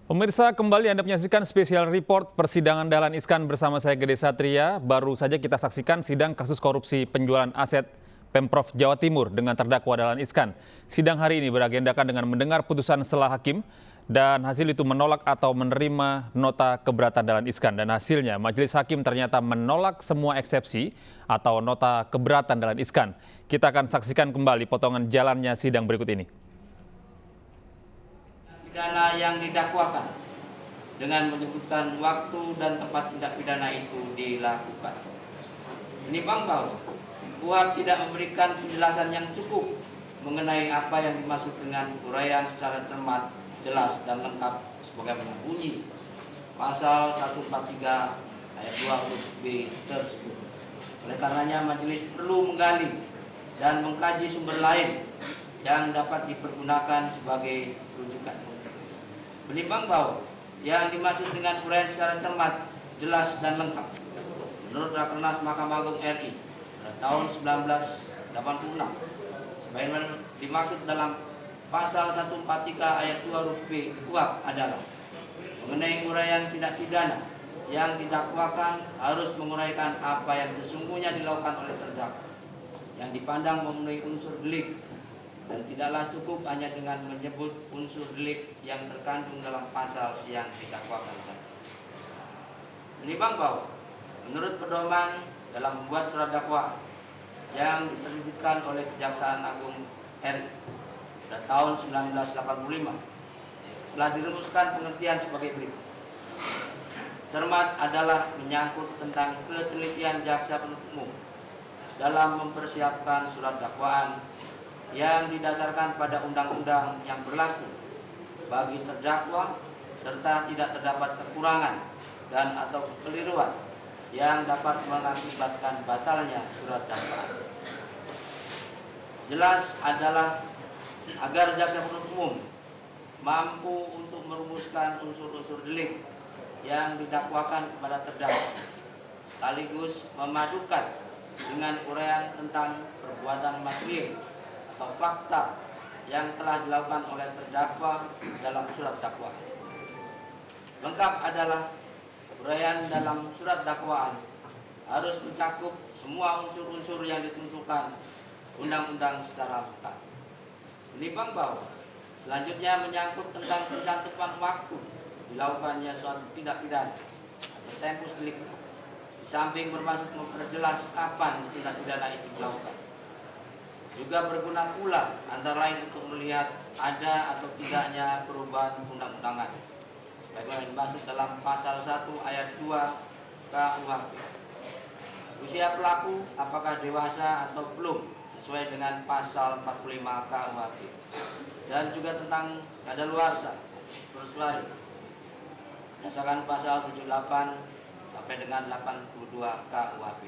Pemirsa, kembali Anda menyaksikan spesial report persidangan Dahlan Iskan bersama saya Gede Satria. Baru saja kita saksikan sidang kasus korupsi penjualan aset Pemprov Jawa Timur dengan terdakwa Dahlan Iskan. Sidang hari ini beragendakan dengan mendengar putusan selah hakim dan hasil itu menolak atau menerima nota keberatan Dahlan Iskan. Dan hasilnya majelis hakim ternyata menolak semua eksepsi atau nota keberatan Dahlan Iskan. Kita akan saksikan kembali potongan jalannya sidang berikut ini. Pidana yang didakwakan dengan menyebutkan waktu dan tempat tindak pidana itu dilakukan. Menimbang bahwa KUHP tidak memberikan penjelasan yang cukup mengenai apa yang dimaksud dengan uraian secara cermat, jelas dan lengkap sebagaimana bunyi pasal 143 ayat 2 huruf B tersebut. Oleh karenanya majelis perlu menggali dan mengkaji sumber lain yang dapat dipergunakan sebagai rujukan. Menimbang bahwa yang dimaksud dengan uraian secara cermat, jelas dan lengkap menurut Rakernas Mahkamah Agung RI pada tahun 1986 sebagaimana dimaksud dalam pasal 143 ayat 2 huruf B KUHP adalah mengenai uraian tindak pidana yang didakwakan harus menguraikan apa yang sesungguhnya dilakukan oleh terdakwa yang dipandang memenuhi unsur delik, dan tidaklah cukup hanya dengan menyebut unsur delik yang terkandung dalam pasal yang didakwakan saja. Menimbang bahwa menurut pedoman dalam membuat surat dakwaan yang diterbitkan oleh Kejaksaan Agung RI pada tahun 1985 telah dirumuskan pengertian sebagai berikut. Cermat adalah menyangkut tentang ketelitian jaksa penuntut umum dalam mempersiapkan surat dakwaan yang didasarkan pada undang-undang yang berlaku bagi terdakwa serta tidak terdapat kekurangan dan atau kekeliruan yang dapat mengakibatkan batalnya surat dakwaan. Jelas adalah agar jaksa penuntut umum mampu untuk merumuskan unsur-unsur delik yang didakwakan kepada terdakwa sekaligus memadukan dengan uraian tentang perbuatan material atau fakta yang telah dilakukan oleh terdakwa dalam surat dakwaan. Lengkap adalah uraian dalam surat dakwaan harus mencakup semua unsur-unsur yang ditentukan undang-undang secara lengkap. Menimbang bahwa selanjutnya menyangkut tentang pencantuman waktu dilakukannya suatu tindak pidana atau tempus delicti, di samping bermaksud memperjelas kapan tindak pidana itu dilakukan, juga berguna pula antara lain untuk melihat ada atau tidaknya perubahan undang-undangan sebagaimana dimaksud dalam pasal 1 ayat 2 KUHP. Usia pelaku apakah dewasa atau belum sesuai dengan pasal 45 KUHP, dan juga tentang kadaluarsa persuari berdasarkan pasal 78 sampai dengan 82 KUHP,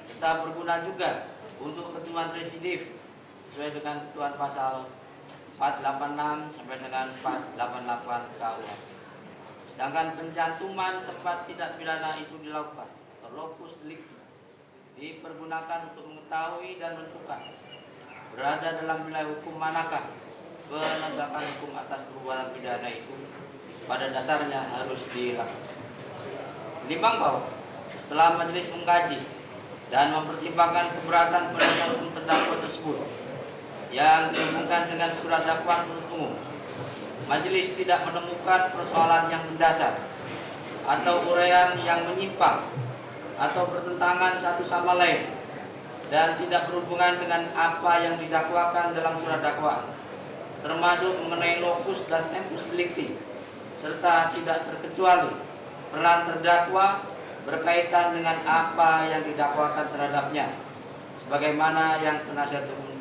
serta berguna juga untuk ketentuan residif sesuai dengan ketentuan pasal 486 sampai dengan 488 KUHP. Sedangkan pencantuman tempat tindak pidana itu dilakukan atau locus delicti dipergunakan untuk mengetahui dan menentukan berada dalam wilayah hukum manakah penegakan hukum atas perbuatan pidana itu pada dasarnya harus dilakukan. Menimbang bahwa setelah majelis mengkaji dan mempertimbangkan keberatan penasihat hukum terdakwa tersebut yang dihubungkan dengan surat dakwaan penuntut umum, majelis tidak menemukan persoalan yang mendasar atau uraian yang menyimpang atau bertentangan satu sama lain dan tidak berhubungan dengan apa yang didakwakan dalam surat dakwaan, termasuk mengenai lokus dan tempus delicti, serta tidak terkecuali peran terdakwa berkaitan dengan apa yang didakwakan terhadapnya, sebagaimana yang penasihat hukum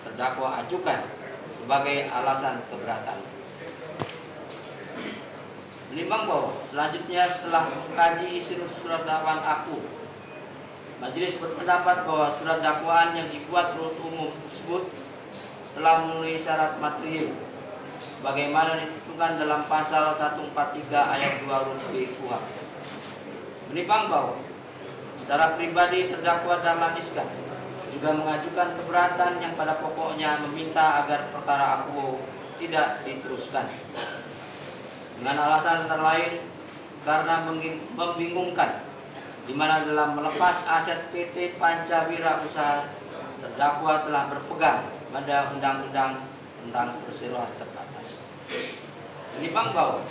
terdakwa ajukan sebagai alasan keberatan. Menimbang bahwa selanjutnya setelah mengkaji isi surat dakwaan aku, majelis berpendapat bahwa surat dakwaan yang dibuat penuntut umum tersebut telah memenuhi syarat material sebagaimana ditentukan dalam pasal 143 ayat 2 huruf B KUHP. Menimbang bahwa secara pribadi terdakwa Dahlan Iskan juga mengajukan keberatan yang pada pokoknya meminta agar perkara aku tidak diteruskan. dengan alasan antara lain karena membingungkan di mana dalam melepas aset PT Pancawira Usaha terdakwa telah berpegang pada undang-undang tentang perseroan terbatas. Menimbang bahwa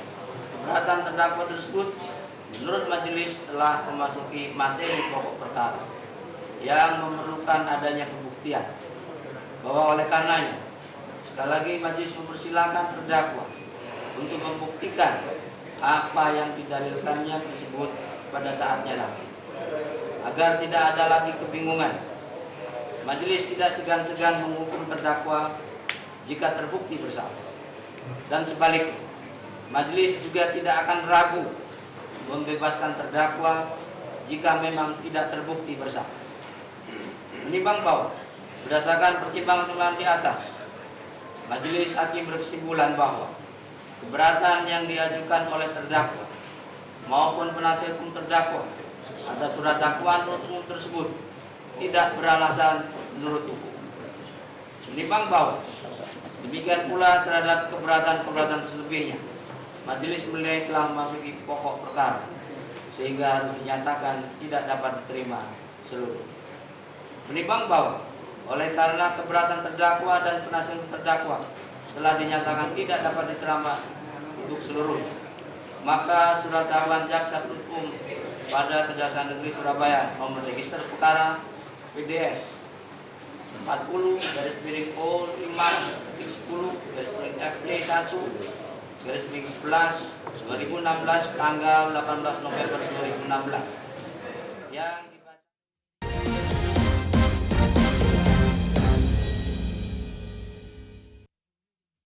keberatan terdakwa tersebut menurut majelis telah memasuki materi pokok perkara yang memerlukan adanya pembuktian, bahwa oleh karenanya sekali lagi majelis mempersilahkan terdakwa untuk membuktikan apa yang didalilkannya tersebut pada saatnya nanti. Agar tidak ada lagi kebingungan, majelis tidak segan-segan menghukum terdakwa jika terbukti bersalah. Dan sebaliknya, majelis juga tidak akan ragu membebaskan terdakwa jika memang tidak terbukti bersalah. Menimbang bahwa berdasarkan pertimbangan di atas, majelis hakim berkesimpulan bahwa keberatan yang diajukan oleh terdakwa maupun penasihat hukum terdakwa atas surat dakwaan penuntut umum tersebut tidak beralasan menurut hukum. Menimbang bahwa demikian pula terhadap keberatan-keberatan selebihnya, majelis menilai telah memasuki pokok perkara sehingga harus dinyatakan tidak dapat diterima seluruhnya. Menimbang bahwa oleh karena keberatan terdakwa dan penasihat hukum terdakwa telah dinyatakan tidak dapat diterima untuk seluruhnya, maka surat dakwaan jaksa penuntut umum pada Kejaksaan Negeri Surabaya nomor register perkara PDS 40-10-FT1-11/2016 tanggal 18 November 2016 yang